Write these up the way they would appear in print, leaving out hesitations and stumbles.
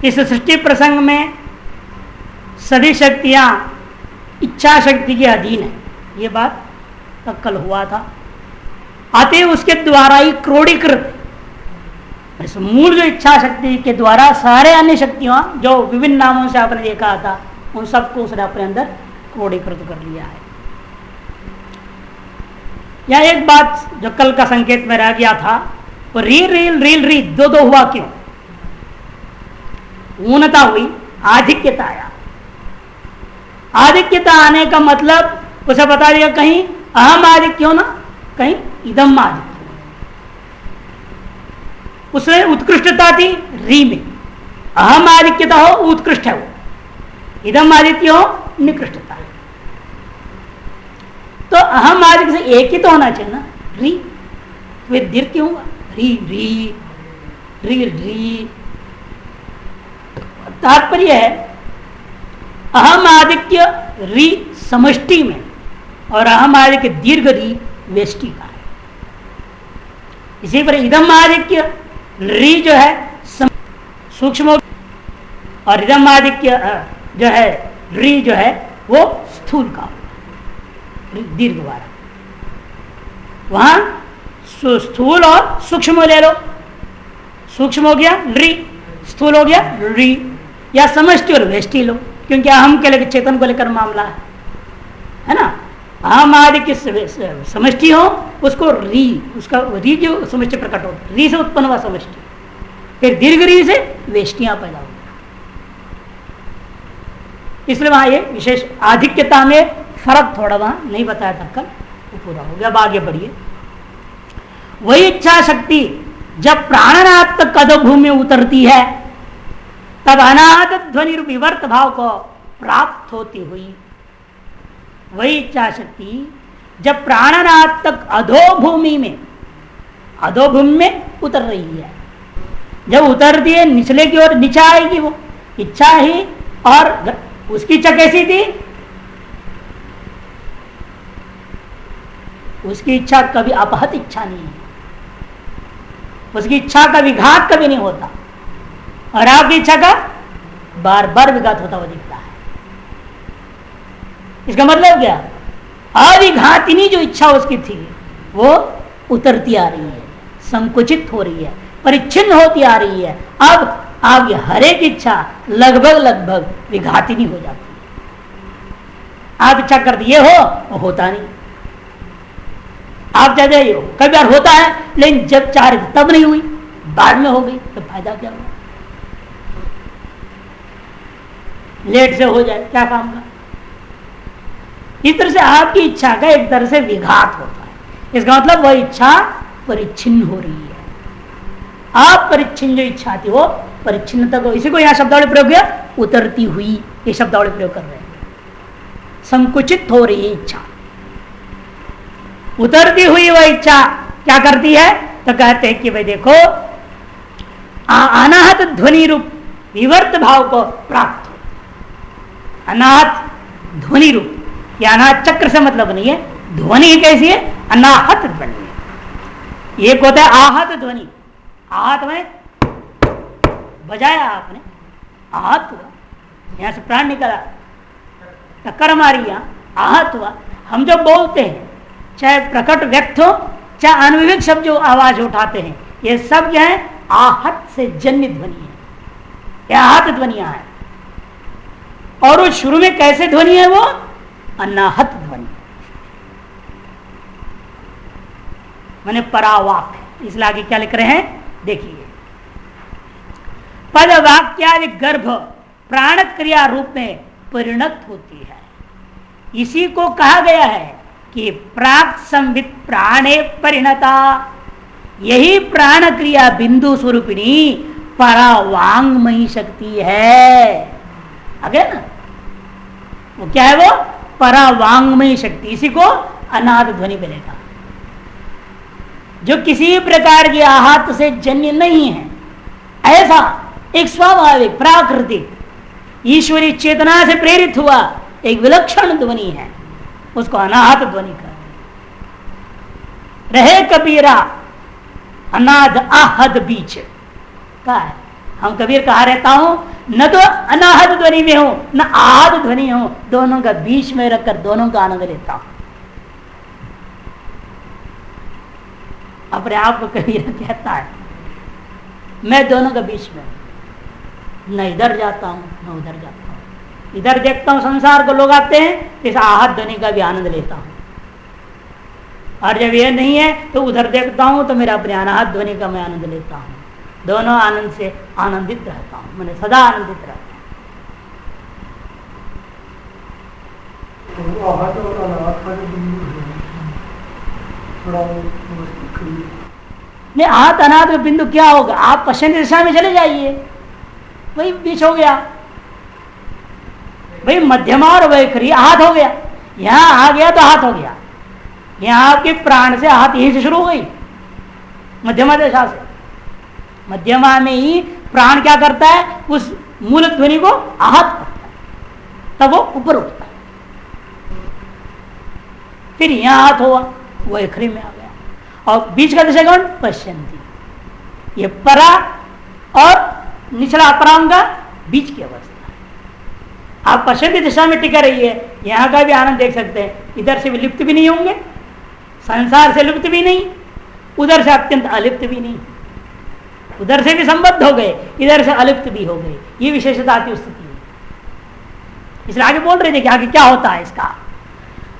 इस सृष्टि प्रसंग में सभी शक्तियां इच्छा शक्ति के अधीन है, ये बात कल हुआ था। अतः उसके द्वारा ही क्रोडीकृत, इस मूल जो इच्छा शक्ति के द्वारा सारे अन्य शक्तियां जो विभिन्न नामों से आपने देखा था उन सबको उसने अपने अंदर क्रोडीकृत कर लिया है। यह एक बात जो कल का संकेत में रह गया था, वो री दो दो हुआ क्यों? ऊनता हुई, आधिक्यता आया। आधिक्यता आने का मतलब उसे बता दिया, कहीं अहम आधिक्य हो ना, कहीं इदम आधिक्य। उसमें उत्कृष्टता थी री में, अहम आधिक्यता हो उत्कृष्ट है वो, इदम आदित्य हो निकृष्टता है। तो अहम आदित्य से एक ही तो होना चाहिए ना, री। वे दीर्घ क्यों हुआ? री री री री। तात्पर्य है अहम आदित्य री समष्टि में और अहम आदित्य दीर्घ री वेष्टि का है। इसी पर इदम आदित्य री जो है सूक्ष्म और इदम आदित्य जो है री जो है वो स्थूल का दीर्घ वाला। वहां स्थूल और सूक्ष्म ले लो, सूक्ष्म हो गया री, स्थूल हो गया री, या समष्टि और वेष्टि लो, क्योंकि अहम के लेकर चेतन को लेकर मामला है ना। अहम आदि की समष्टि हो उसको री, उसका री जो समष्टि प्रकट हो, री से उत्पन्न हुआ समष्टि, फिर दीर्घ री से वेष्टियां पैदा हो। इसलिए वहां ये विशेष आधिक्यता में फर्क थोड़ा वहां नहीं बताया था कल, वो पूरा हो गया। अब आगे बढ़िए। वही इच्छा शक्ति जब प्राणनाथ कदभूमि में उतरती है तब अनाहत ध्वनि रूपी विवर्त भाव को प्राप्त होती हुई, वही इच्छा शक्ति जब प्राणनाथ तक अधोभूमि में उतर रही है, जब उतरती है निचले की ओर, नीचे आएगी वो इच्छा ही। और उसकी इच्छा कैसी थी? उसकी इच्छा कभी अपहत इच्छा नहीं है, उसकी इच्छा का विघात कभी नहीं होता, और आपकी इच्छा का बार बार विघात होता हुआ दिखता है। इसका मतलब क्या? अविघातिनी जो इच्छा उसकी थी वो उतरती आ रही है, संकुचित हो रही है, परिच्छिन्न होती आ रही है। अब आपकी हर एक इच्छा लगभग विघातिनी हो जाती है। आप इच्छा कर दिए हो वो होता नहीं, आप चाहते हो कई बार होता है, लेकिन जब चाह रहे तब नहीं हुई, बाद में हो गई, तो फायदा क्या हुआ? लेट से हो जाए क्या काम का? इस तरह से आपकी इच्छा का एक तरह से विघात होता है। इसका मतलब वह इच्छा परिच्छिन्न हो रही है। आप परिच्छिन्न जो इच्छा थी वो परिच्छिन्नता को, इसी को यहां शब्दावली प्रयोग किया, उतरती हुई, ये शब्दावली प्रयोग कर रहे हैं। संकुचित हो रही है इच्छा, उतरती हुई वह इच्छा क्या करती है? तो कहते हैं कि भाई देखो, अनाहत ध्वनि रूप विवर्त भाव को प्राप्त हो। अनाहत ध्वनि रूप, या अनाहत चक्र से मतलब नहीं है, ध्वनि कैसी है? अनाहत ध्वनि है। एक होता है आहत ध्वनि, आहत में बजाया आपने, आहत हुआ, यहां से प्राण निकला, टक्कर मारी, यहां आहत हुआ। हम जो बोलते हैं, चाहे प्रकट व्यक्त हो चाहे अनविवेक शब्द जो आवाज उठाते हैं, ये सब क्या है? आहत से जन्य ध्वनि है, यह आहत ध्वनियां है। और वो शुरू में कैसे ध्वनि है? वो अनाहत ध्वनि, माने परावाक है। इसलिए आगे क्या लिख रहे हैं देखिए, पद वाक्यादि गर्भ प्राण क्रिया रूप में परिणत होती है। इसी को कहा गया है कि प्राक संवित प्राणे परिणता, यही प्राण क्रिया बिंदु स्वरूपिणी परावांगमयी शक्ति है। आगे ना वो क्या है? वो परावांगमयी शक्ति, इसी को अनाहत ध्वनि मिलेगा, जो किसी प्रकार की आहत से जन्य नहीं है। ऐसा एक स्वाभाविक प्राकृतिक ईश्वरीय चेतना से प्रेरित हुआ एक विलक्षण ध्वनि है, उसको अनाहत ध्वनि कहते हैं। रहे कबीरा अनाद आहद बीच का है, हम कबीर कहा रहता हूं, न तो अनाहत ध्वनि में हूं न आहत ध्वनि हूं, दोनों का बीच में रखकर दोनों का आनंद लेता हूं। अपने आप को कबीर कहता है मैं दोनों के बीच में, न इधर जाता हूं न उधर जाता हूं। इधर देखता हूं संसार को लोग आते हैं, इस आहत ध्वनि का भी आनंद लेता हूं, और जब ये नहीं है तो उधर देखता हूं तो मेरा अपने अनाहत ध्वनि का मैं आनंद लेता हूं। दोनों आनंद से आनंदित रहता हूं, मैंने सदा आनंदित रहता हूं। नहीं, आहत अनाहत का बिंदु क्या होगा? आप पश्चिम दिशा में चले जाइए, वही बीच हो गया भाई, मध्यमा और वैखरी आहत हो गया। यहां आ गया तो आहत हो गया, यहां आपके प्राण से आहत यहीं से शुरू हो गई, मध्यमा दिशा से। मध्यमा में ही प्राण क्या करता है, उस मूल ध्वनि को आहत करता है, तब वो ऊपर उठता है। फिर यहां आहत हुआ, वैखरी में आ गया, और बीच का दिशा कौन? पश्चिमी। ये परा और निचला अपरांग का बीच की अवस्था है। आप पश्चिमी दिशा में टिका रहिए, यहां का भी आनंद देख सकते हैं। इधर से भी लिप्त भी नहीं होंगे, संसार से लिप्त भी नहीं, उधर से अत्यंत अलिप्त भी नहीं, उधर से भी संबद्ध हो गए, इधर से अलिप्त भी हो गए। ये विशेषता आती स्थिति है। इसलिए आगे बोल रहे थे कि आगे क्या होता है इसका,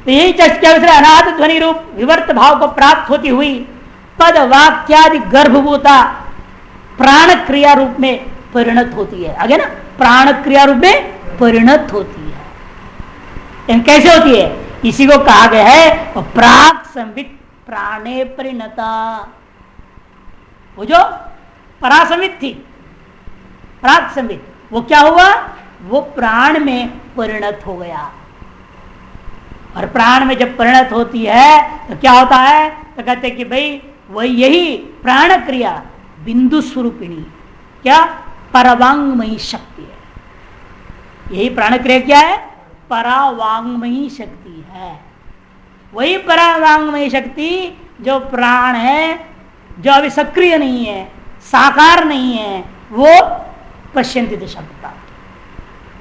तो यही चर्चा अनाहत ध्वनि रूप विवर्त भाव को प्राप्त होती हुई पद वाक्यादि गर्भभूता प्राण क्रिया रूप में परिणत होती है। आगे ना, प्राण क्रिया रूप में परिणत होती है। लेकिन कैसे होती है? इसी को कहा गया है प्राक संवित प्राणे परिणता। वो जो परासंवित थी, प्राक संवित, वो क्या हुआ? वो प्राण में परिणत हो गया। और प्राण में जब परिणत होती है तो क्या होता है? तो कहते हैं कि भाई वही यही प्राण क्रिया बिंदु स्वरूपिणी, क्या? परवांगमयी शक्ति है। यही प्राण क्रिया क्या है? परावांगमयी शक्ति है। वही परावांगमयी शक्ति जो प्राण है, जो अभी सक्रिय नहीं है, साकार नहीं है, वो पश्यंती दिशा बता,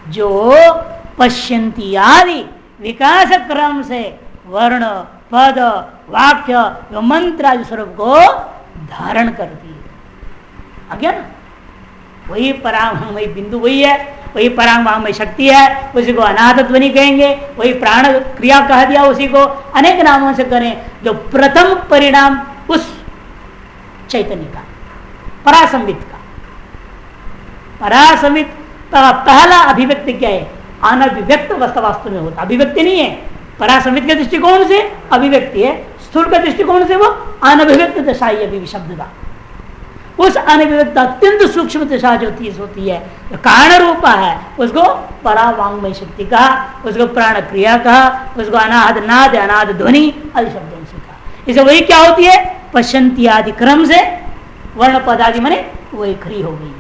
जो पश्यंती आदि विकास क्रम से वर्ण पद वाक्य मंत्र आदि स्वरूप को धारण करती है। आ गया ना? वही परांगमयी बिंदु वही है, वही परांगमयी शक्ति है, उसी को अनाहत ध्वनि कहेंगे। वही प्राण क्रिया कह दिया, उसी को अनेक नामों से करें, जो प्रथम परिणाम उस चैतन्य का, परासंवित का। परासंवित का पहला अभिव्यक्ति क्या है? अनभिव्यक्त वास्तव में होता, अभिव्यक्ति नहीं है। परासंवित के दृष्टिकोण से अभिव्यक्ति है, स्थूल के दृष्टिकोण से वो अनभिव्यक्त दशा ही अभी शब्द का। उस अनभिव्यक्त अत्यंत सूक्ष्म दशा जो होती है, जो कारण रूपा है, उसको परावांगमय शक्ति कहा, उसको प्राण क्रिया कहा, उसको अनाहत नाद अनाहत ध्वनि आदि शब्दों से कहा। इसे वही क्या होती है? पश्यंती आदि क्रम से वर्ण पद आदि माने वही खरी हो गई।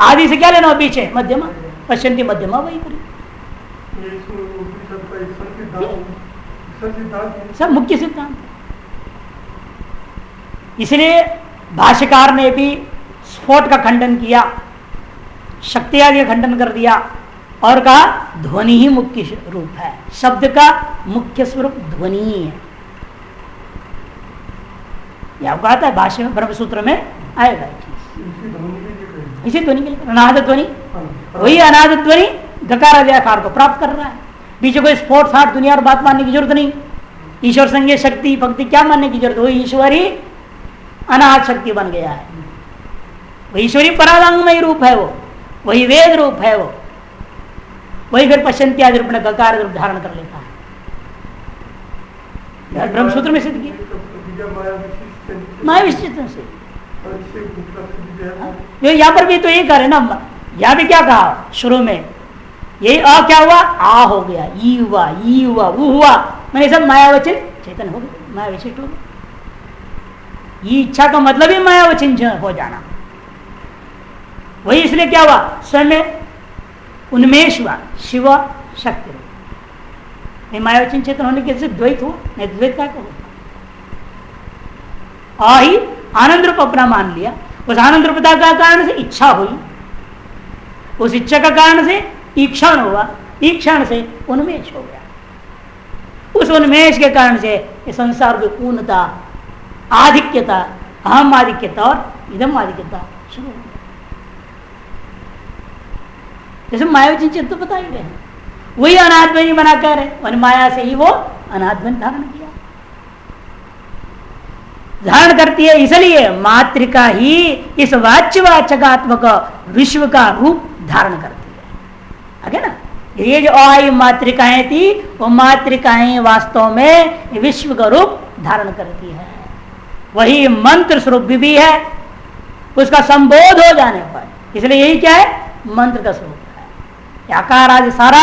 आदि से क्या लेना? पीछे मध्यमा, पश्यंती मध्यमा वही खरी। सब मुख्य सिद्धांत। इसलिए भाष्यकार ने भी स्फोट का खंडन किया, शक्ति आदि का खंडन कर दिया और कहा ध्वनि ही मुख्य रूप है, शब्द का मुख्य स्वरूप ध्वनि ही है। यह आपको आता है भाष्य में, ब्रह्मसूत्र में आएगा इसी ध्वनि के लिए अनाहत ध्वनि। वही अनाहत ध्वनि गकार आदि आकार को प्राप्त कर रहा है। पीछे कोई स्पोर्ट्स हार्ट दुनिया और बात मानने की जरूरत नहीं। ईश्वर संज्ञा शक्ति भक्ति क्या मानने की जरूरत? वही ईश्वर ही अनाहत शक्ति बन गया है, वही ईश्वरी परावांगमय रूप है, वो वही वेद रूप है, वो वही फिर पश्यंती आदि रूप में गकार रूप धारण कर लेता है। ब्रह्मसूत्र में सिद्ध किया माया विशिष्ट से। यहाँ पर भी तो यही करे ना, यहाँ भी क्या कहा शुरू में? यही अ क्या हुआ? आ हो गया, ई हुआ, ई हुआ, ऊ हुआ, मैंने सब मायावचन चेतन हो गया, माया विशिष्ट हो गया। ये इच्छा का मतलब ही मायावचन हो जाना। वही इसलिए क्या हुआ? स्वयं उन्मेष हुआ, शिव शक्ति रूप। मायावचन चेतन होने के से द्वैत हुआ, नहीं द्वैत का होता। आ ही आनंद रूप अपना मान लिया, उस आनंद रूपता का कारण से इच्छा हुई, उस इच्छा का कारण से ईक्षण हुआ, ईक्षण से उन्मेष हो गया, उस उन्मेष के कारण से इस संसार की पूर्णता, आधिक्यता, अहम आधिक्यता और इदम आधिक्यता शुरू हो गया। जैसे मायावी चित्त तो बता ही रहे हैं, वही अनात्मा ही मना कर रहे, और माया से ही वो अनात्मा धारण किया, धारण करती है। इसलिए मातृका ही इस वाच्यवाचकात्मक विश्व का रूप धारण करती है। आगे ना, ये जो आई मातृकाएं थी, वो मातृकाएं वास्तव में विश्व का रूप धारण करती है। वही मंत्र स्वरूप भी है, उसका संबोध हो जाने पर, इसलिए यही क्या है, मंत्र का स्वरूप है। आकार आदि सारा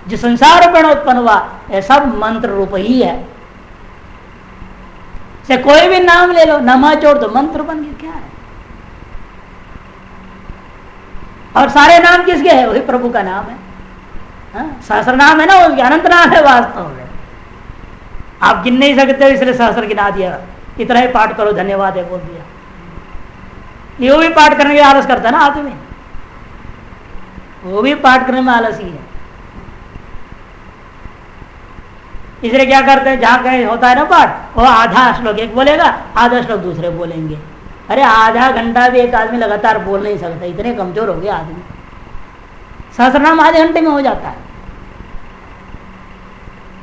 जो संसार में उत्पन्न हुआ, यह सब मंत्र रूप ही है। से कोई भी नाम ले लो, नमा जोड़ दो, मंत्र बन गया। क्या है? और सारे नाम किसके हैं? वही प्रभु का नाम है। सहस्र नाम है ना, उसके अनंत नाम है वास्तव में। आप गिन नहीं सकते, इसलिए सहस्र गिना दिया। इतना ही पाठ करो, धन्यवाद है बोल दिया। ये भी पाठ करने के आलस करता है ना आदमी, वो भी पाठ करने में आलस ही है। इसलिए क्या करते हैं, जहां कहीं होता है ना पाठ, वो आधा श्लोक एक बोलेगा, आधा श्लोक दूसरे बोलेंगे। अरे आधा घंटा भी एक आदमी लगातार बोल नहीं सकता, इतने कमजोर हो गया आदमी। सहस्रनाम आधे घंटे में हो जाता है,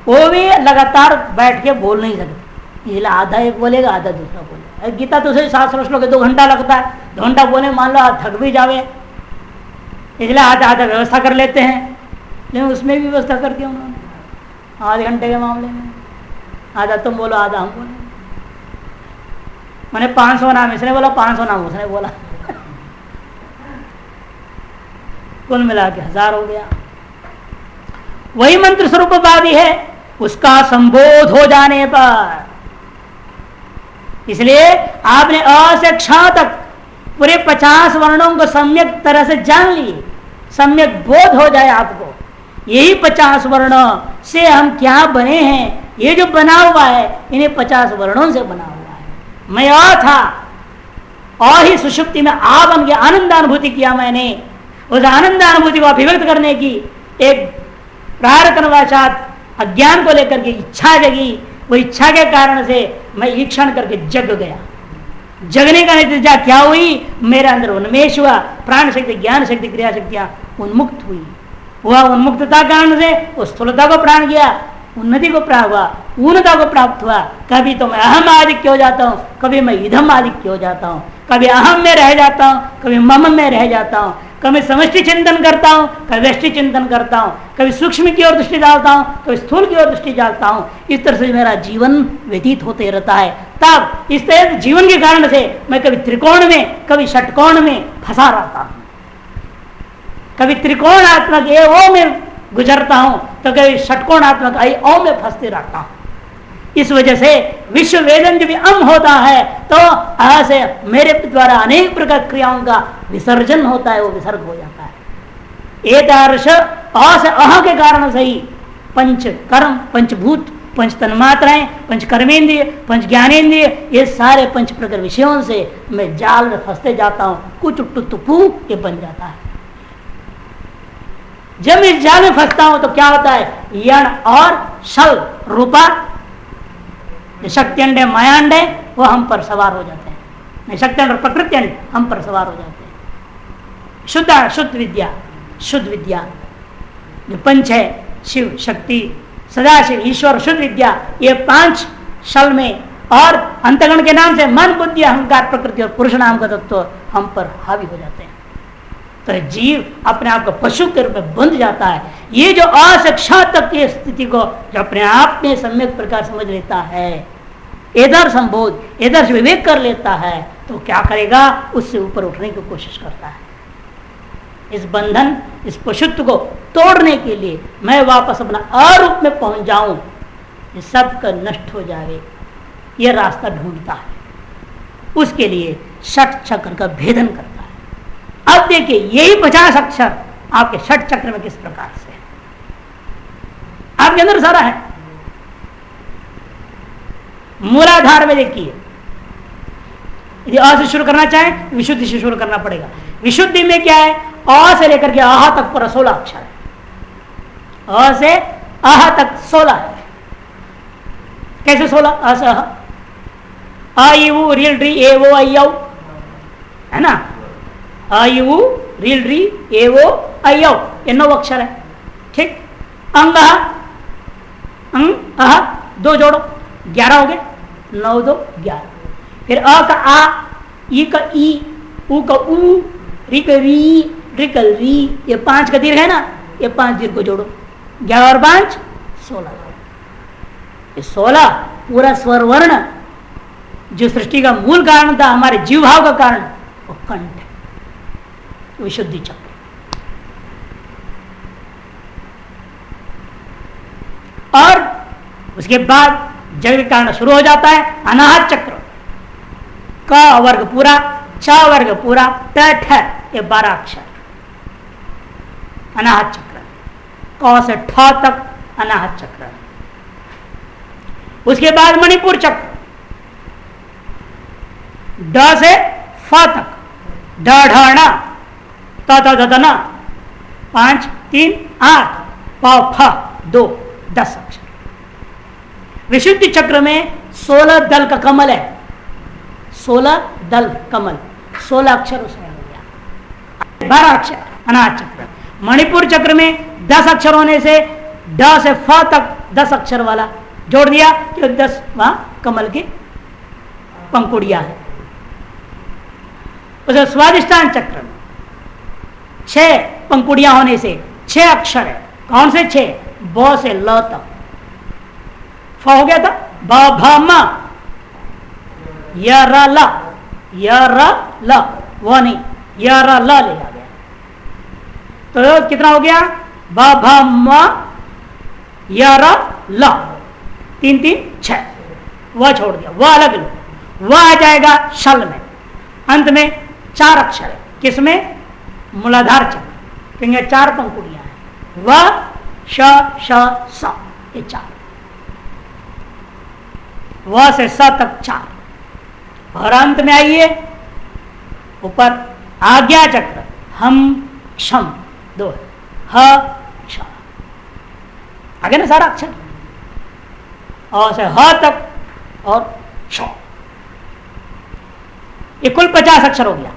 वो भी लगातार बैठ के बोल नहीं सकते, इसलिए आधा एक बोलेगा, आधा दूसरा बोलेगा। गीता तो उसे 700 श्लोक 2 घंटा लगता है, 2 घंटा बोले मान लो आप थक भी जावे, इसलिए आधा आधा व्यवस्था कर लेते हैं। लेकिन उसमें भी व्यवस्था कर दिया उन्होंने आधे घंटे के मामले में, आधा तुम बोलो आधा हम बोलो। मैंने 500 नाम इसने बोला, 500 नाम उसने बोला, कुल मिला के 1000 हो गया। वही मंत्र स्वरूपवादी है, उसका संबोध हो जाने पर, इसलिए आपने अ से क्ष तक पूरे 50 वर्णों को सम्यक तरह से जान लिए, सम्यक बोध हो जाए आपको। यही 50 वर्ण से हम क्या बने हैं, ये जो बना हुआ है इन्हें 50 वर्णों से बना हुआ है। मैं आ था और ही सुषुप्ति में आ बन गया, आनंदानुभूति किया मैंने। उस आनंदानुभूति को अभिव्यक्त करने की एक प्रारतनवाशात अज्ञान को लेकर के इच्छा जगी, वो इच्छा के कारण से मैं ईक्षण करके जग गया। जगने का नतीजा क्या हुई, मेरे अंदर उन्मेष हुआ, प्राण शक्ति, ज्ञान शक्ति, क्रिया शक्तियां उन्मुक्त हुई। वह उन्मुक्तता कारण से उस स्थूलता को प्राण गया, उन्नति को प्राप्त हुआ, ऊर्णता को प्राप्त हुआ। कभी तो मैं अहम आधिक्य हो जाता हूँ, कभी मैं इधम आधिक्य हो जाता हूँ, कभी अहम में रह जाता हूँ, कभी मम में रह जाता हूँ, कभी समष्टि चिंतन करता हूँ, कभी व्यष्टि चिंतन करता हूँ, कभी सूक्ष्म की ओर दृष्टि डालता हूँ, कभी स्थूल की ओर दृष्टि डालता हूँ। इस तरह से मेरा जीवन व्यतीत होते रहता है। तब इस तरह से जीवन के कारण से मैं कभी त्रिकोण में, कभी षटकोण में फंसा रहता हूँ, कभी त्रिकोणात्मक ए ओ में गुजरता हूं, तो कभी षटकोणात्मक आई ओ में फंसते रहता हूं। इस वजह से विश्व वेदन जब अम होता है तो आ से मेरे द्वारा अनेक प्रकार क्रियाओं का विसर्जन होता है, वो विसर्ग हो जाता है। एतादृश अ से अह के कारण से ही पंच कर्म, पंचभूत, पंच तन्मात्राएं, पंच कर्मेंद्रिय, पंच ज्ञानेन्द्रिय, ये सारे पंच प्रकार विषयों से मैं जाल में फंसते जाता हूं। कुछ टुटुपू ये बन जाता है। जब इस जाल में फंसता हूं तो क्या होता है, यण और शल रूपा शक्त्यंड मायांड है, वो हम पर सवार हो जाते हैं। नहीं, शक्त्यंड और प्रकृत्यंड हम पर सवार हो जाते हैं। शुद्ध विद्या, शुद्ध विद्या जो पंच है, शिव, शक्ति, सदाशिव, ईश्वर, शुद्ध विद्या, ये 5 शल में और अंतगण के नाम से मन, बुद्धि, अहंकार, प्रकृति और पुरुष नाम का तत्व हम पर हावी हो जाते हैं। तो जीव अपने आप को पशु के रूप में बंध जाता है। ये जो अशिक्षा तक की स्थिति को जो अपने आप में सम्यक प्रकार समझ लेता है, इधर संबोध, इधर विवेक कर लेता है, तो क्या करेगा, उससे ऊपर उठने की कोशिश करता है। इस बंधन, इस पशुत्व को तोड़ने के लिए मैं वापस अपना अरूप में पहुंच जाऊं, ये सब का नष्ट हो जाए, ये रास्ता ढूंढता है। उसके लिए षट चक्र का भेदन करता है। अब देखिए, यही 50 अक्षर आपके षट चक्र में किस प्रकार से है, आपके अंदर सारा है। मूलाधार में देखिए, यदि अ से शुरू करना चाहे विशुद्धि से शुरू करना पड़ेगा। विशुद्धि में क्या है, अ से लेकर के आह तक पूरा 16 अक्षर है। अ से आह तक 16 है। कैसे 16? अ से आ यू रील री ए वो आई औ, है ना? आ यू रील री ए वो आई औ, ये 9 अक्षर है। ठीक। अंग अह 2 जोड़ो 11 हो गए। 9 2 11। फिर अ का आ, ई का ई, उ का उ, री का री, री का री, ये 5 का दीर्घ है ना, ये 5 दीर्घ को जोड़ो। 11 और 5 16। ये 16 पूरा स्वर वर्ण जो सृष्टि का मूल कारण था, हमारे जीव भाव का कारण, वो कंठ है, विशुद्धि चक्र। और उसके बाद जग के कारण शुरू हो जाता है अनाहत चक्र। क वर्ग पूरा, च वर्ग पूरा, ट ठ, ये 12 अक्षर अनाहत चक्र। क से ठ तक अनाहत चक्र। उसके बाद मणिपुर चक्र, ड से फ तक, ड ढ ण, त थ द ध न, 5 3 8, प फ 2 10 अक्षर। विशुद्धि चक्र में 16 दल का कमल है। 16 दल कमल, 16 अक्षर उसमें हो गया, 12 अक्षर अनाहत चक्र। मणिपुर चक्र में 10 अक्षर होने से ड से फ तक 10 अक्षर वाला जोड़ दिया, कि 10 वहां कमल की पंखुड़ियां है। उसे स्वादिष्टान चक्र में 6 पंखुड़ियां होने से 6 अक्षर है। कौन से 6? ब से ल तक। फ हो गया था ब भ म, य र ल, य र ल, वो नहीं, य र ल लिया गया। तो कितना हो गया? ब भ म य र ल, 3 3 6, वह छोड़ दिया, वह अलग लो, वह आ जाएगा शल में। अंत में 4 अक्षर है। किसमें? मूलाधार चक्र, क्योंकि 4 पंखुड़ियां हैं। व श श स, ये 4, व से स तक 4। और अंत में आइए ऊपर आज्ञा चक्र, हम क्षम 2 है, ह क्ष, आगे ना सारा अक्षर, अ से ह तक और क्ष, ये कुल 50 अक्षर हो गया।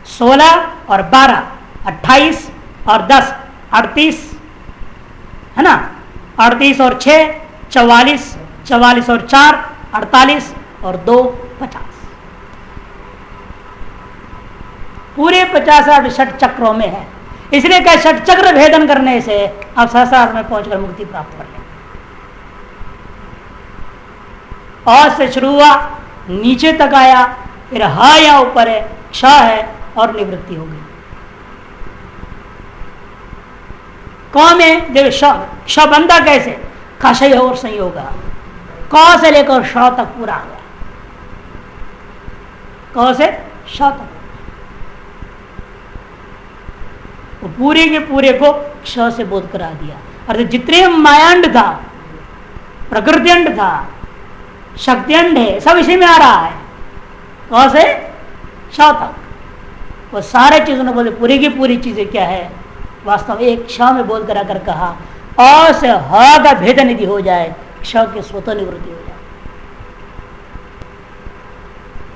16 और 12 28 और 10 38, है ना? 38 और 6 44, 44 और 4 48 और 2 50। पूरे 50 षट चक्रों में है। इसलिए क्या षट चक्र भेदन करने से आप सहस्रार्थ में पहुंचकर मुक्ति प्राप्त कर लेंगे। अ से शुरू हुआ, नीचे तक आया, फिर ह या ऊपर है, क्ष है और निवृत्ति हो गई। क में देखो श बनता कैसे? खशय और संयोग, क से लेकर श तक पूरा आ गया, क से श तक, वो पूरे के पूरे को क्ष से बोध करा दिया। अर्थात जितने मायांड था, प्रकृति अंड था, शक्ति अंड है, सब इसी में आ रहा है। क से श तक वो सारे चीजों ने बोले, पूरी की पूरी चीजें क्या है? वास्तव में एक क्ष में बोध करा कर कहा, अ से ह का भेद निधि हो जाए, क्ष की स्वतः निवृत्ति हो जाए।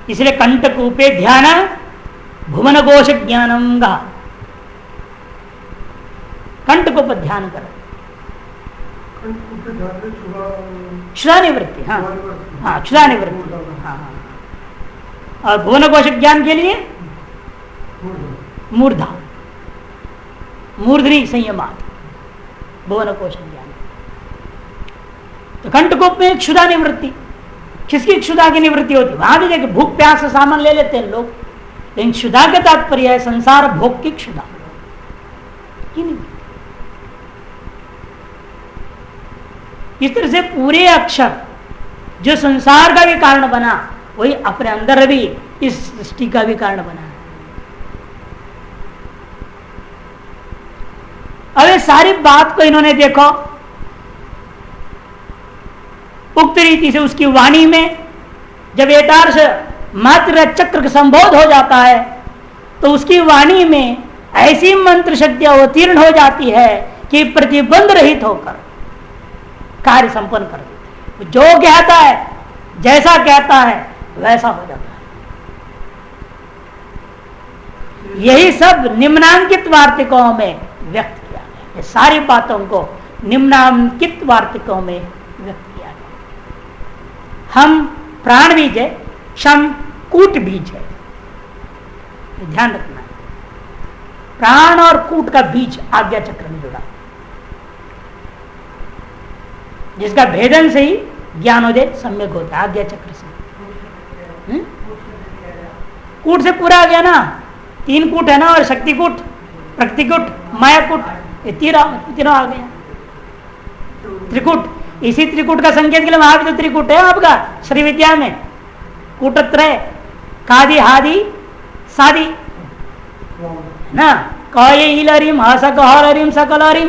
इसलिए कंठकूपे ध्यान भुवन कोश ज्ञानम गा, कंठकूप ध्यान करो, क्षुधा निवृत्ति। हाँ हाँ, क्षुधा निवृत्ति। हाँ हाँ। और भुवन कोश ज्ञान के लिए मूर्धा, मूर्धनी संयमात, भुवन कोश ज्ञान। तो कंठकूप में क्षुधा निवृत्ति, किसकी क्षुधा की निवृत्ति होती? वहां भी देखिए भूख प्यास से सामान ले लेते हैं लोग, लेकिन क्षुधा का तात्पर्य है संसार भोग की क्षुधा की निवृत्ति। इस तरह से पूरे अक्षर जो संसार का भी कारण बना, वही अपने अंदर भी इस सृष्टि का भी कारण बना है। अब ये सारी बात को इन्होंने देखो उक्त रीति से उसकी वाणी में जब एतार से मात्र चक्र का संबोध हो जाता है, तो उसकी वाणी में ऐसी मंत्र शक्ति अवतीर्ण हो जाती है कि प्रतिबंध रहित होकर कार्य संपन्न कर देती है। जो कहता है, जैसा कहता है वैसा हो जाता है। यही सब निम्नांकित वार्तिकों में व्यक्त किया गया। ये सारी बातों को निम्नांकित वार्तिकों में व्यक्त किया गया। हम प्राण बीज है, क्षम कूट बीज है, ध्यान रखना है। प्राण और कूट का बीज आज्ञा चक्र में जुड़ा, जिसका भेदन से ही ज्ञानोदय सम्यक होता है। आज्ञा चक्र से कूट से पूरा आ गया ना, 3 कूट है ना, और शक्ति कूट, प्रकृति कूट, माया कूट, ये तीनों आ गया। त्रिकूट, इसी त्रिकूट का संकेत के लिए वहां भी तो त्रिकूट है आपका श्री विद्या में। कूटत्रय, कादि हादि सादि ना, कम हरिम सकलरिम,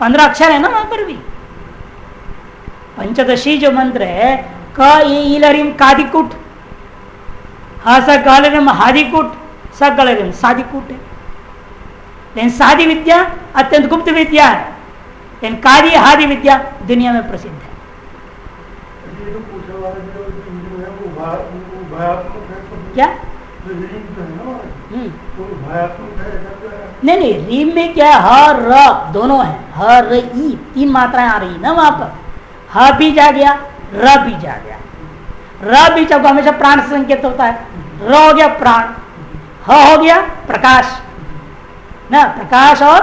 15 अक्षर है ना वहां पर भी। पंचदशी जो मंत्र है, कम कादिकूट, हसकलरिम हादिकूट, सकलरिम सादिकूट है। लेकिन सादी विद्या अत्यंत गुप्त विद्या है, लेकिन कार्य हादि विद्या दुनिया में प्रसिद्ध है। क्या नहीं, रीम में क्या है, ह र दोनों है, ह र ई 3 मात्राएं आ रही ना वहां पर। ह भी जा गया, र भी जा गया। र भी जब हमेशा प्राण से संकेत होता है। र हो गया प्राण, ह हो गया प्रकाश ना, प्रकाश और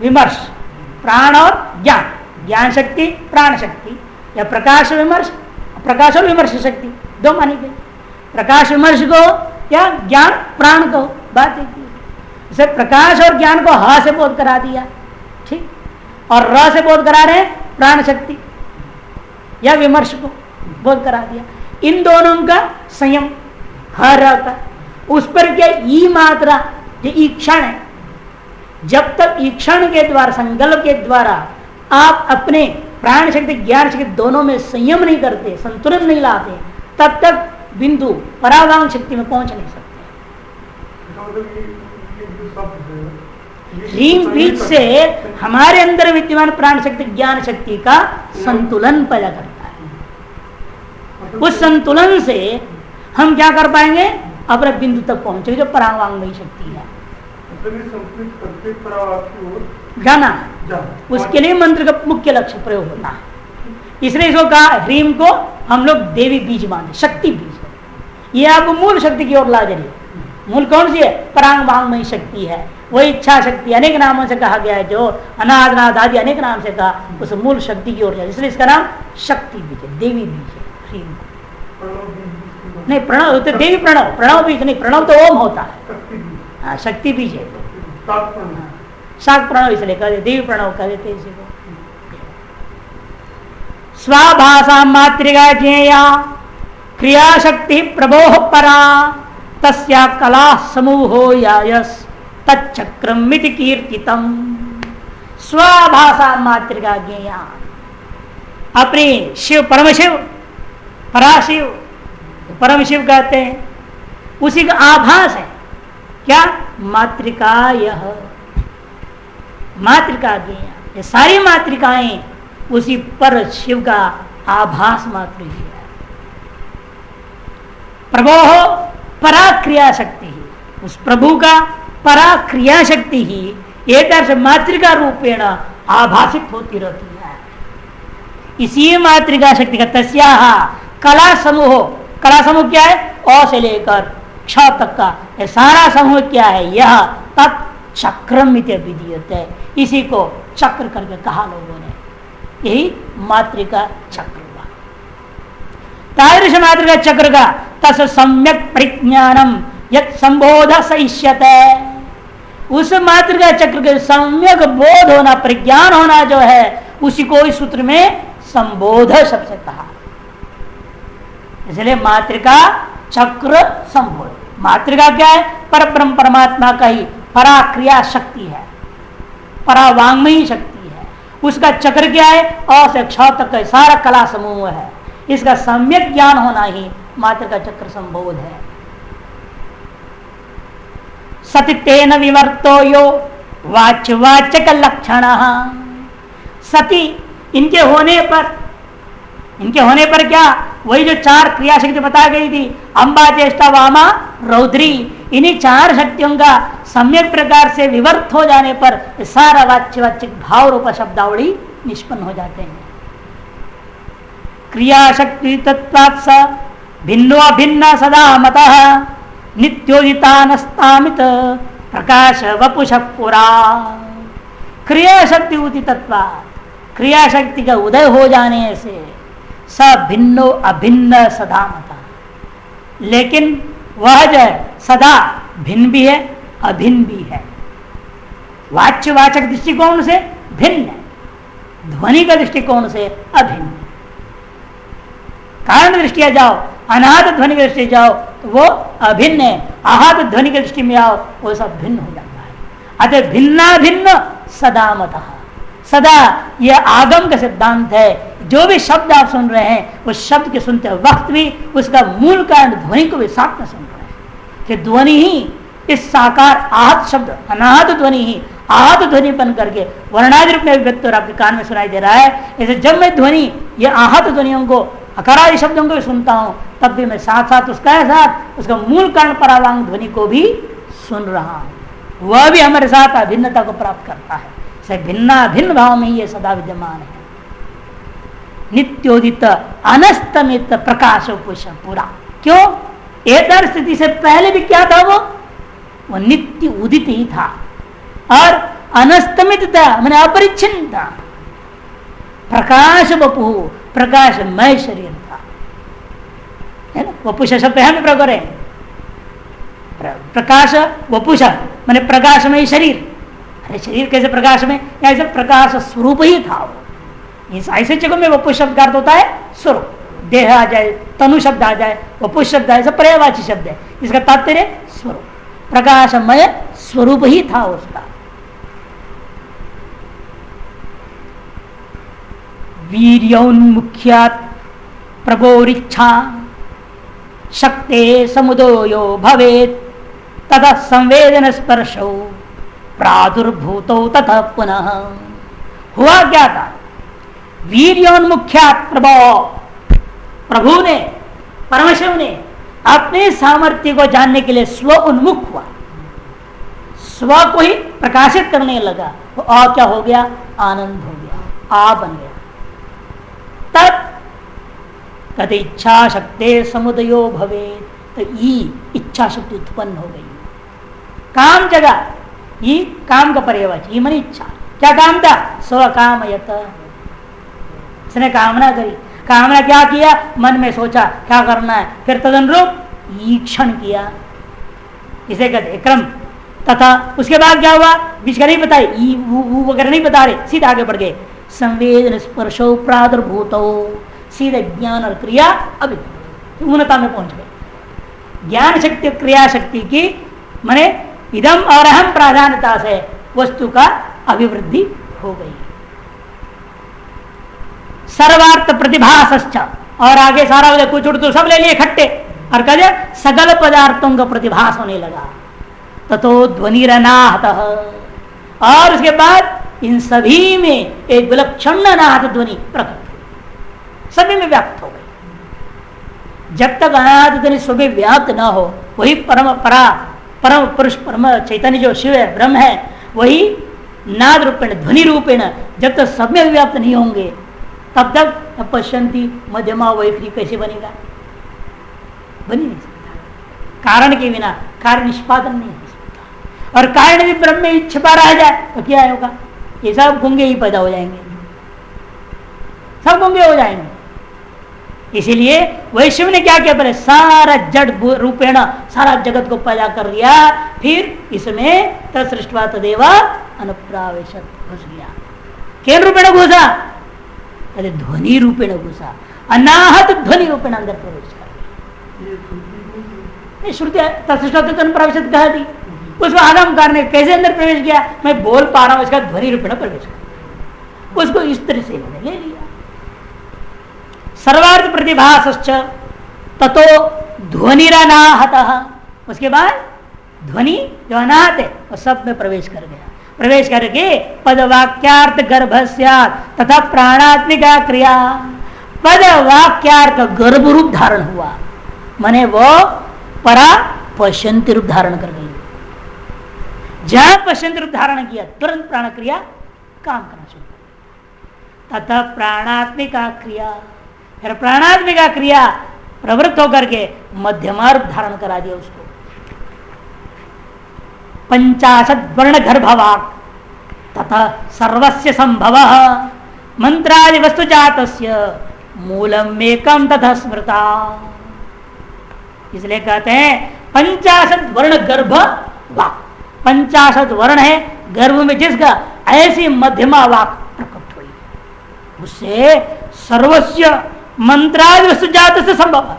विमर्श, प्राण और ज्ञान, ज्ञान शक्ति प्राण शक्ति, या प्रकाश विमर्श, प्रकाश और विमर्श शक्ति 2 मानी गई। प्रकाश विमर्श को या ज्ञान प्राण को, बात एक इसे प्रकाश और ज्ञान को ह से बोध करा दिया, ठीक, और र से बोध करा रहे प्राण शक्ति या विमर्श को बोध करा दिया। इन दोनों का संयम ह र का, उस पर क्या ई मात्रा जो ईक्षण है, जब तक ईक्षण के द्वारा, संकल्प के द्वारा आप अपने प्राण शक्ति ज्ञान शक्ति दोनों में संयम नहीं करते, संतुलन नहीं लाते, तब तक बिंदु परावांग शक्ति में पहुंच नहीं सकते। ह्रीम बीज से हमारे अंदर विद्यमान प्राण शक्ति ज्ञान शक्ति का संतुलन पैदा करता है। उस संतुलन से हम क्या कर पाएंगे, अपने बिंदु तक पहुंचेंगे जो परावांगमयी शक्ति है। जाना, उसके लिए मंत्र का मुख्य लक्ष्य प्रयोग होता है। इसलिए इसको कहा, ह्रीम को हम लोग देवी बीज माने, शक्ति बीज है। ये आपको मूल शक्ति की ओर ला जा रही है। मूल कौन सी है? परांगवांगमयी शक्ति है। वही इच्छा शक्ति अनेक नामों से कहा गया है, जो अनाद आदि अनेक नाम से कहा, उस मूल शक्ति की ओर जाए, इसलिए इसका नाम शक्ति बीज है, देवी बीज है। ह्रीम नहीं, प्रणव तो देवी प्रणव, प्रणव बीज नहीं, प्रणव तो ओम होता है। हाँ, शक्ति बीज है, शाक प्रणव इसलिए कहते, देवी प्रणव कह देते इसी को। स्वाभाषा मातृका ज्ञेया क्रिया शक्ति प्रभोह परा तस्या कला समूहो यायस तच्चक्रमिति कीर्तितम। स्वाभाषा मातृका ज्ञेया, अपने शिव परमशिव, पराशिव परम शिव कहते हैं, उसी का आभास है क्या? मातृका, यह मातृका ज्ञेया, ये सारी मातृकाएं उसी पर शिव का आभास मात्र ही है। प्रभो पराक्रिया शक्ति ही, उस प्रभु का पराक्रिया शक्ति ही एक तरह से मातृका रूपेण आभासित होती रहती है। इसी मातृका शक्ति का तस्याहा कला समूह, कला समूह क्या है? अ से लेकर क्ष तक का ये सारा समूह क्या है? यह तत्चक्रम विधीयते, इसी को चक्र करके कहा लोगों ने, यही मातृका चक्र हुआ। तादृश मातृका चक्र का तस सम्यक परिज्ञानम यत् संबोध सहिष्यते, उस मातृका चक्र के सम्यक बोध होना, परिज्ञान होना जो है, उसी को इस सूत्र में संबोध शब्द से कहा। इसलिए मातृका चक्र संबोध, मातृका क्या है? परब्रह्म परमात्मा का ही पराक्रिया शक्ति है, परावांगमयी शक्ति है। उसका चक्र क्या है? अ से क्ष तक का सारा कला समूह है। इसका सम्यक ज्ञान होना ही मातृका चक्र संबोध है। सति तेन विवर्तो यो वाच्यवाचक लक्षण। सती इनके होने पर क्या, वही जो चार क्रिया शक्ति बता गई थी, अंबा, ज्येष्ठा, वामा, रौद्री, इन्हीं चार शक्तियों का सम्यक प्रकार से विवर्त हो जाने पर सारा वाच्यवाचक भाव रूप शब्दावली निष्पन्न हो जाते हैं। क्रिया शक्ति तत्वात् स भिन्नो अभिन्न सदा मतः नित्योदितानस्तामित प्रकाश वपुष पुरा। क्रिया शक्ति उति तत्वात्, क्रिया शक्ति का उदय हो जाने से सब भिन्नो अभिन्न सदा मता, लेकिन वह जो है सदा भिन्न भी है अभिन्न भी है। वाच्यवाचक दृष्टिकोण से भिन्न है, ध्वनि का दृष्टिकोण से अभिन्न। कारण दृष्टिया जाओ, अनाहत ध्वनि की दृष्टि जाओ तो वो अभिन्न है, आहत ध्वनि की दृष्टि में आओ वो सब भिन्न हो जाता है। अतः भिन्ना भिन्न सदा मतः, सदा यह आगम का सिद्धांत है। जो भी शब्द आप सुन रहे हैं उस शब्द के सुनते वक्त भी उसका मूल कारण ध्वनि को भी साथ में सुन रहे हैं कि ध्वनि ही इस साकार आहत शब्द, अनाहत ध्वनि ही आहत ध्वनि बन करके वर्णादि रूप में अभिव्यक्त और आपके कान में सुनाई दे रहा है। ऐसे जब मैं ध्वनि ये आहत ध्वनियों को, अकारादि शब्दों को भी सुनता हूं, तब भी मैं साथ साथ उसका मूल कारण परावांग ध्वनि को भी सुन रहा हूं। वह भी हमारे साथ अभिन्नता को प्राप्त करता है। भिन्ना भिन्न भाव में ये सदा विद्यमान है। नित्योदित अनस्तमित प्रकाश पूरा। क्यों? एतर स्थिति से पहले भी क्या था? वो नित्य उदित ही था और अनस्तमित था, मैंने अपरिच्छिन्न था। प्रकाश वपु, प्रकाशमय शरीर था, है ना। वपुष शब्द है प्रयोग करें, प्रकाश वपुष मैंने प्रकाशमय शरीर। अरे शरीर कैसे प्रकाश में? ऐसे प्रकाश स्वरूप ही था वो। इस ऐसे जगह में वपुष शब्द का अर्थ होता है स्वरूप। देह आ जाए, तनु शब्द आ जाए, वपुष शब्द है, पर्यायवाची शब्द है, इसका तात्पर्य स्वरूप, प्रकाशमय स्वरूप ही था उसका। वीर्योन्मुख्यात् प्रभोरिच्छा शक्ते समुदयो भवेत् ततः संवेदन स्पर्शो प्रादुर्भूतो ततः पुनः। हुआ क्या था? वीर्योन्मुख्यात् प्रभु ने, परमशिव ने अपने सामर्थ्य को जानने के लिए स्व उन्मुख हुआ, स्व को ही प्रकाशित करने लगा। तो आ क्या हो गया? आनंद हो गया, आ बन गया। तब कति इच्छा शक्ति समुदयो भवे, तो इच्छा शक्ति उत्पन्न हो गई। काम जगह, ये काम का पर्यायवाची, ये मन इच्छा। क्या काम था? स्व कामयत, इसने कामना करी। कामना क्या किया? मन में सोचा क्या करना है, फिर तदनुरूप ईक्षण किया, इसे कहते क्रम। तथा उसके बाद क्या हुआ? बीच का नहीं बताए, वगैरह नहीं बता रहे, सीधे आगे बढ़ गए। संवेदन स्पर्शो प्रादुर्भूतो, सीधे ज्ञान और क्रिया अभिन्नता में पहुंच गए। ज्ञान शक्ति क्रिया शक्ति की माने इदम और अहम प्राधान्यता से वस्तु का अभिवृद्धि हो गई। सर्वार्थ प्रतिभासश्च, और आगे सारा वाले कुछ उड़ तो सब ले लिए इकट्ठे और कहे सकल पदार्थों का प्रतिभास होने लगा। ततो ध्वनिरनाहत, और उसके बाद इन सभी में एक विलक्षण अनाहत ध्वनि प्रकट हुई, सभी में व्याप्त हो गई। जब तक अनाहत ध्वनि सभी व्याप्त ना हो, वही परम पुरुष परम चैतन्य जो शिव है, ब्रह्म है, वही नाद रूपेण ध्वनि रूपेण जब तक सब में व्याप्त नहीं होंगे तब तक पश्यंती मध्यमा वैखरी कैसे बनेगा? बनी नहीं सकता। कारण के बिना कार्य निष्पादन नहीं हो सकता, और कारण भी ब्रह्म में छिपा रह जाए तो क्या होगा? ये सब गूंगे ही पैदा हो जाएंगे, सब गूंगे हो जाएंगे। इसीलिए वही शिव ने क्या किया? पहले सारा जड़ रूपेण सारा जगत को पैदा कर दिया, फिर इसमें तत्सृष्टवा तदेवा अनुप्रावेशत घुस गया। केन रूपेण घुसा? अरे ध्वनि रूपेण घुसा, अनाहत ध्वनि रूपेण अंदर प्रवेश कर गया। श्रुति तत्सृष्टवा अनुप्रावेशत कहा थी, उसको आदमकार ने कैसे अंदर प्रवेश किया? मैं बोल पा रहा हूं, इसका ध्वनि रूपेण प्रवेश कर, उसको इस तरह से ले लिया। सर्वार्थ प्रतिभासश्च ततो ध्वनिरनाहतः, उसके बाद ध्वनि जो अनाहत है वो सब में प्रवेश कर गया। प्रवेश करके पदवाक्यार्थ गर्भ तथा प्राणात्मिका क्रिया, पद वाक्यार्थ गर्भ रूप धारण हुआ, माने वो परा पश्यंती रूप धारण कर गई। जहां पश्यंती रूप धारण किया तुरंत प्राण क्रिया काम करना शुरू कर। तथा प्राणात्मिका क्रिया, फिर प्राणात्मिका क्रिया प्रवृत्त होकर के मध्यमा रूप धारण करा दिया उसको। 50 वर्ण गर्भवाक तथा सर्वस्य संभव मंत्रादि वस्तु जातस्य मूलम एकम तथा स्मृता। इसलिए कहते हैं 50 वर्ण गर्भ वाक, 50 वर्ण है गर्भ में जिसका ऐसी मध्यमा वाक प्रकट हुई, उससे सर्वस्य मंत्रादि वस्तु जातस्य संभव,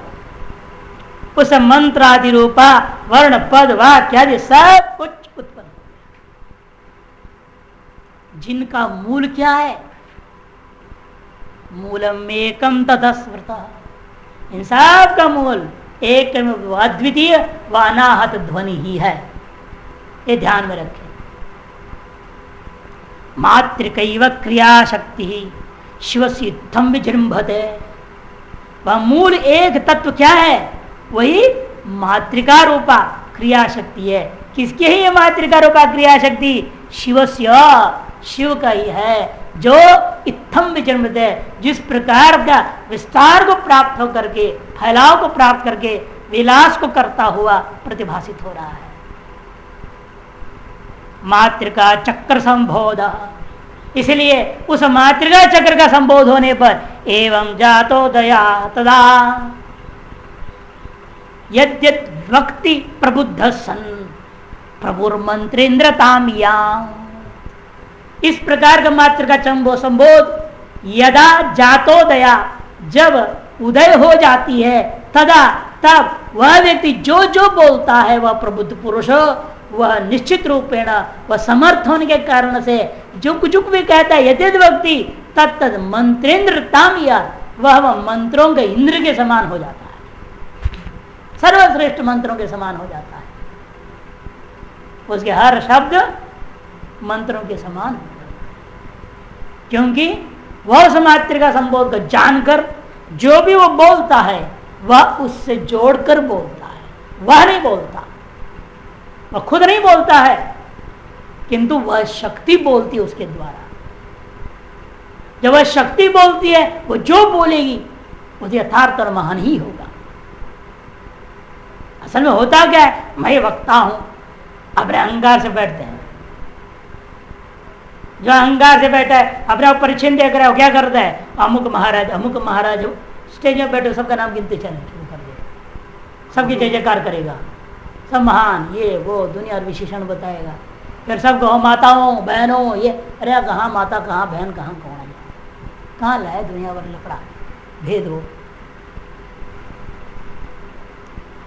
उस मंत्रादि रूपा वर्ण पद वाक्य आदि सब कुछ उत्पन्न, जिनका मूल क्या है, मूलम एकम तथा स्मृता, इन सब का मूल एक अद्वितीय व अनाहत ध्वनि ही है। ये ध्यान में रखें। मातृकैव क्रिया शक्ति शिव से इत्थम विजृंभते, वह मूल एक तत्व क्या है, वही मातृका रूपा क्रिया शक्ति है। किसकी है ये मातृका रूपा क्रिया शक्ति? शिवस्य, शिव का ही है, जो इत्थम विजृंभते है, जिस प्रकार का विस्तार को प्राप्त होकर के, फैलाव को प्राप्त करके विलास को करता हुआ प्रतिभासित हो रहा है। मातृका चक्र संबोध, इसलिए उस मातृका चक्र का संबोध होने पर एवं जातो दया तदा यद्यत वक्ति प्रबुद्ध सन प्रभुर्मंत्रेन्द्रताम याम, इस प्रकार का मातृका संबोध यदा जातो दया, जब उदय हो जाती है, तदा तब वह व्यक्ति जो जो बोलता है वह प्रबुद्ध पुरुष, वह निश्चित रूपेण वह समर्थ होने के कारण से जो कुछ भी कहता है यद्यद व्यक्ति तत्त मंत्रेन्द्र तामिया, वह मंत्रों के इंद्र के समान हो जाता है, सर्वश्रेष्ठ मंत्रों के समान हो जाता है। उसके हर शब्द मंत्रों के समान, क्योंकि वह उस मातृका संबोध को जानकर जो भी वो बोलता है वह उससे जोड़कर बोलता है, वह नहीं बोलता, वह खुद नहीं बोलता है, किंतु वह शक्ति बोलती है उसके द्वारा। जब वह शक्ति बोलती है, वो जो बोलेगी वो यथार्थ और महान ही होगा। असल में होता क्या है, मैं वक्ता हूं, अपने अहंकार से बैठते हैं, जो अहंकार से बैठा है अपने परिचय देख रहा है, क्या करता है, अमुक महाराज स्टेज में बैठे सबका नाम गिनते चले शुरू कर देगा, सबकी जय जयकार करेगा, सब महान ये वो दुनिया और विशेषण बताएगा, फिर सब कहो माताओं बहनों ये, अरे कहाँ माता कहाँ बहन कहाँ कौन है, कहाँ लाए दुनिया भर लफड़ा भेद हो।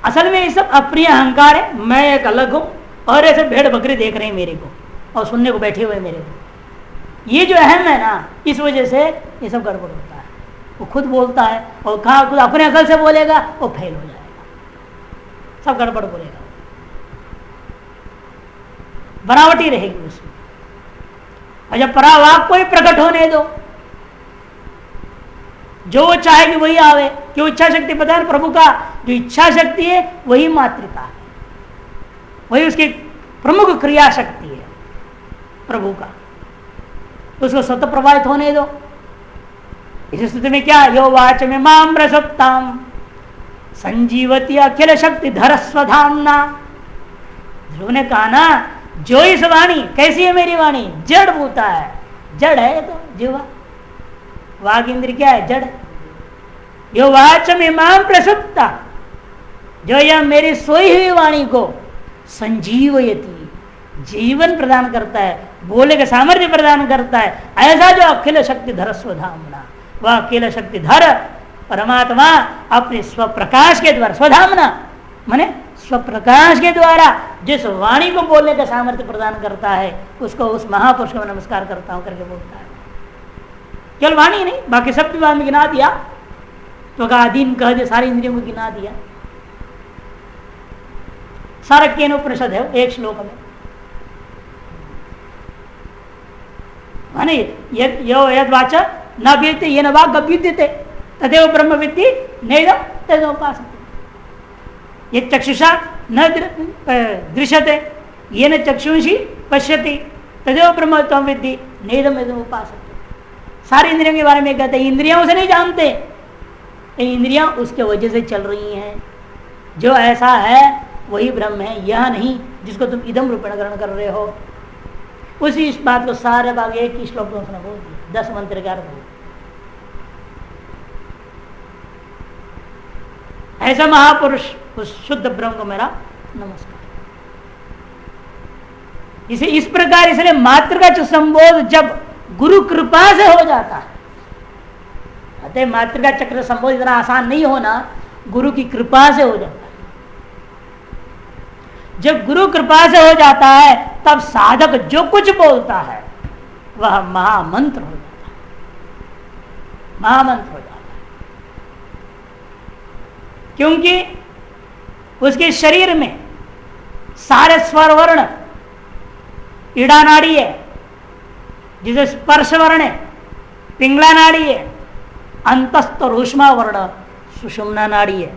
असल में ये सब अप्रिय अहंकार है, मैं एक अलग हूं और ऐसे भेड़ बकरी देख रहे हैं मेरे को और सुनने को बैठे हुए मेरे को, ये जो अहम है ना, इस वजह से ये सब गड़बड़ होता है। वो खुद बोलता है और कहा खुद अपने अकल से बोलेगा वो फेल हो जाएगा, सब गड़बड़ बोलेगा, बनावटी रहेगी उसमें। और जब परावाक को ही प्रकट होने दो, जो वो चाहेगी वही आवे, क्यों इच्छा शक्ति पता है प्रभु का, जो इच्छा शक्ति है वही मातृका है, वही उसकी प्रमुख क्रिया शक्ति है प्रभु का, उसको स्वतः प्रभावित होने दो। इस स्थिति में क्या, यो वाच में माम रसत्ताम संजीवती अखिल शक्ति धर स्वधामना, ध्रुव ने कहा ना, जो इस वाणी कैसी है मेरी वाणी, जड़ भूता है, जड़ है तो जीवा, वाग इंद्र क्या है, जड़। यो वाच में माम प्रसुप्ता, जो यह मेरी सोई हुई वाणी को संजीवयती, जीवन प्रदान करता है, बोले का सामर्थ्य प्रदान करता है, ऐसा जो अखिल शक्ति धर स्वधामना, वह अखिल शक्ति धर परमात्मा अपने स्वप्रकाश के द्वारा, स्वधामना माने स्वप्रकाश के द्वारा जिस वाणी को बोलने का सामर्थ्य प्रदान करता है, उसको उस महापुरुष को नमस्कार करता हूं करके बोलता है। केवल वाणी नहीं, बाकी सब विभाग में गिना दिया, तो अधीन कह दे, सारी इंद्रियों को गिना दिया, सारकेन उपनिषद है एक श्लोक में। यद वाच न विद्यते येन वाक् अभ्युद्यते तदेव ब्रह्म विद्धि नैदं तदोपासते। ये चक्षुषा न दृश्यते येन चक्षुषी पश्यति तदेव ब्रह्म त्वं विद्धि नैदं उपासते। सारी इंद्रियों के बारे में कहते हैं, इंद्रियों से नहीं जानते, इंद्रियां उसके वजह से चल रही हैं। जो ऐसा है वही ब्रह्म है, यह नहीं जिसको तुम इदम रूपेण ग्रहण कर रहे हो। उसी इस बात को सारे भाग एक ही श्लोक में उसने बोल दिया, 10 मंत्र का अर्थ। ऐसा महापुरुष उस शुद्ध ब्रह्म को मेरा नमस्कार। इसे इस प्रकार, इसलिए मात्र का जो संबोध जब गुरु कृपा से हो जाता है, अतः मात्र का चक्र संबोध इतना आसान नहीं होना, गुरु की कृपा से हो जाता है। जब गुरु कृपा से हो जाता है तब साधक जो कुछ बोलता है वह महामंत्र हो जाता है, महामंत्र हो जाता है। क्योंकि उसके शरीर में सारे स्वर वर्ण, ईड़ा नाड़ी है जिसे स्पर्श वर्ण है, पिंगला नाड़ी है, अंतस्थ और ऊष्मा वर्ण सुषुम्ना नाड़ी है।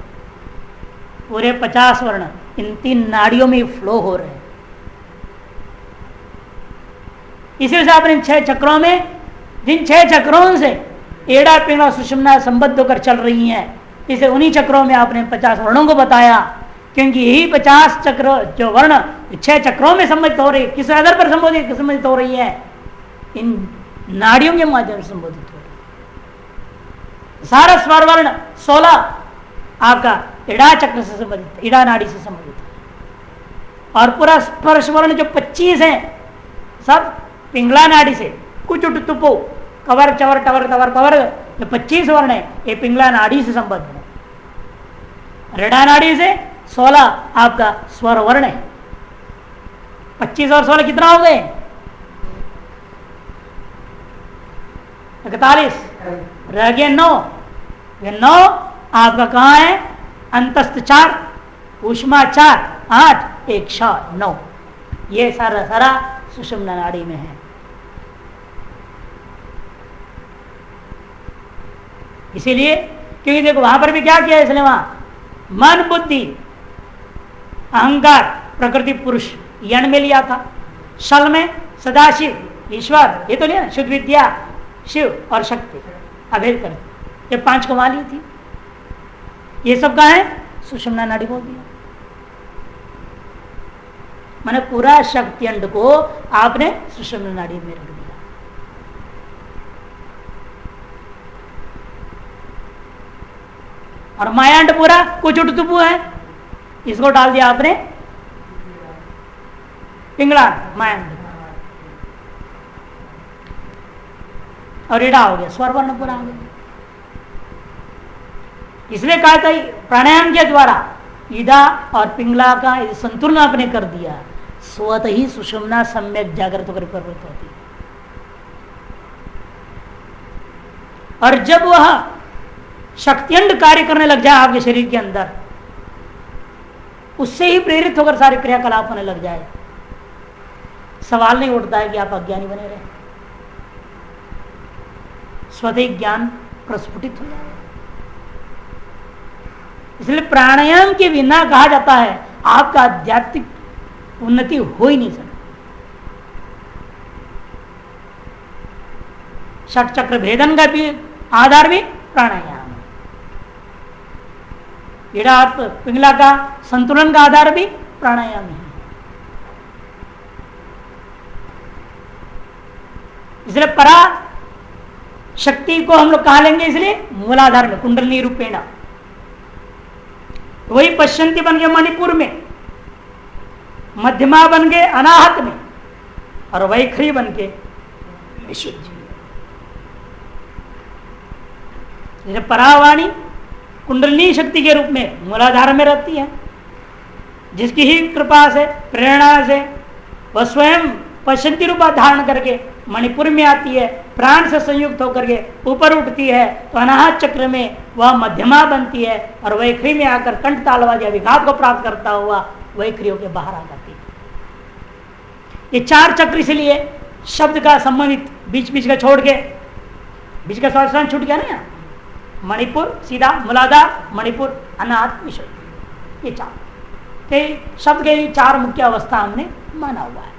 पूरे 50 वर्ण इन 3 नाड़ियों में फ्लो हो रहे हैं। इसी से आपने 6 चक्रों में, जिन 6 चक्रों से एड़ा पिंगला सुषुम्ना संबद्ध होकर चल रही हैं, इसे उन्हीं चक्रों में आपने 50 वर्णों को बताया। क्योंकि यही 50 चक्र जो वर्ण 6 चक्रों में संबंधित हो रही है, किस आधार पर संबंधित हो रही है, इन नाड़ियों के माध्यम से संबोधित हो रही है। सारा स्वर वर्ण 16 आपका इड़ा चक्र से संबंधित, इड़ा नाड़ी से संबंधित है। और पूरा स्पर्श वर्ण जो 25 है सब पिंगला नाड़ी से, कुछ टुपो कवर चवर टवर टवर कवर जो 25 वर्ण है ये पिंगला नाड़ी से संबद्ध है। रेडा नाड़ी से 16 आपका स्वर वर्ण है। 25 और 16 कितना हो गए? 41 रह गए 9। ये 9 आपका कहाँ है? अंतस्थ 4, ऊष्मा 4, 8, 1 6 9। ये सारा सारा सुषुम्ना नाड़ी में है। इसीलिए क्योंकि देखो वहां पर भी क्या किया, इसलिए वहां मन बुद्धि अहंकार प्रकृति पुरुष यण में लिया था, शल में सदाशिव ईश्वर, ये तो लिया ना, शुद्ध विद्या शिव और शक्ति अभेद कर, ये 5 को वहां ली थी। ये सब कहा है? सुषुम्ना नाड़ी बोल दिया। मैंने पूरा शक्ति अंड को आपने सुषुम्ना नाड़ी में रख दिया। और मायांड पूरा कुछ उठतुपु है, इसको डाल दिया आपने पिंगला मायांड, और इड़ा हो गया, स्वर वर्ण पूरा हो गया। इसलिए कहा था प्राणायाम के द्वारा ईदा और पिंगला का संतुलन आपने कर दिया, स्वतः ही सुषुम्ना सम्यक जागृत होकर प्रवृत्त होती है। और जब वह शक्तियंड कार्य करने लग जाए आपके शरीर के अंदर, उससे ही प्रेरित होकर सारे क्रियाकलाप होने लग जाए, सवाल नहीं उठता है कि आप अज्ञानी बने रहे, स्वतः ज्ञान प्रस्फुटित हो जाए। इसलिए प्राणायाम के बिना कहा जाता है आपका आध्यात्मिक उन्नति हो ही नहीं सकती। षट चक्र भेदन का भी आधार भी प्राणायाम, इड़ा और पिंगला का संतुलन का आधार भी प्राणायाम है। इसलिए परा शक्ति को हम लोग कहा लेंगे, इसलिए मूलाधार में कुंडलिनी रूपेण, वही पश्चंती बन गए मणिपुर में, मध्यमा बन गए अनाहत में, और वैखरी बन के विशुद्धि। परावाणी कुंडलिनी शक्ति के रूप में मूलाधार में रहती है, जिसकी ही कृपा से प्रेरणा से वह स्वयं पश्चंती रूप धारण करके मणिपुर में आती है, प्राण से संयुक्त होकर के ऊपर उठती है, तो अनाहत चक्र में वह मध्यमा बनती है, और वैखरी में आकर कंठ तालवादी विघात को प्राप्त करता हुआ वही क्रिया के बाहर आ जाती है। ये 4 चक्र इसलिए शब्द का संबंधित बीच बीच का छोड़ के, बीच का स्वास्थ्य छूट गया ना यहाँ, मणिपुर सीधा मूलाधार मणिपुर अनाथ विशुद्ध, ये 4 शब्द के 4 मुख्य अवस्था हमने माना हुआ है,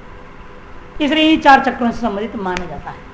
इसलिए ये 4 चक्रों से संबंधित माना जाता है।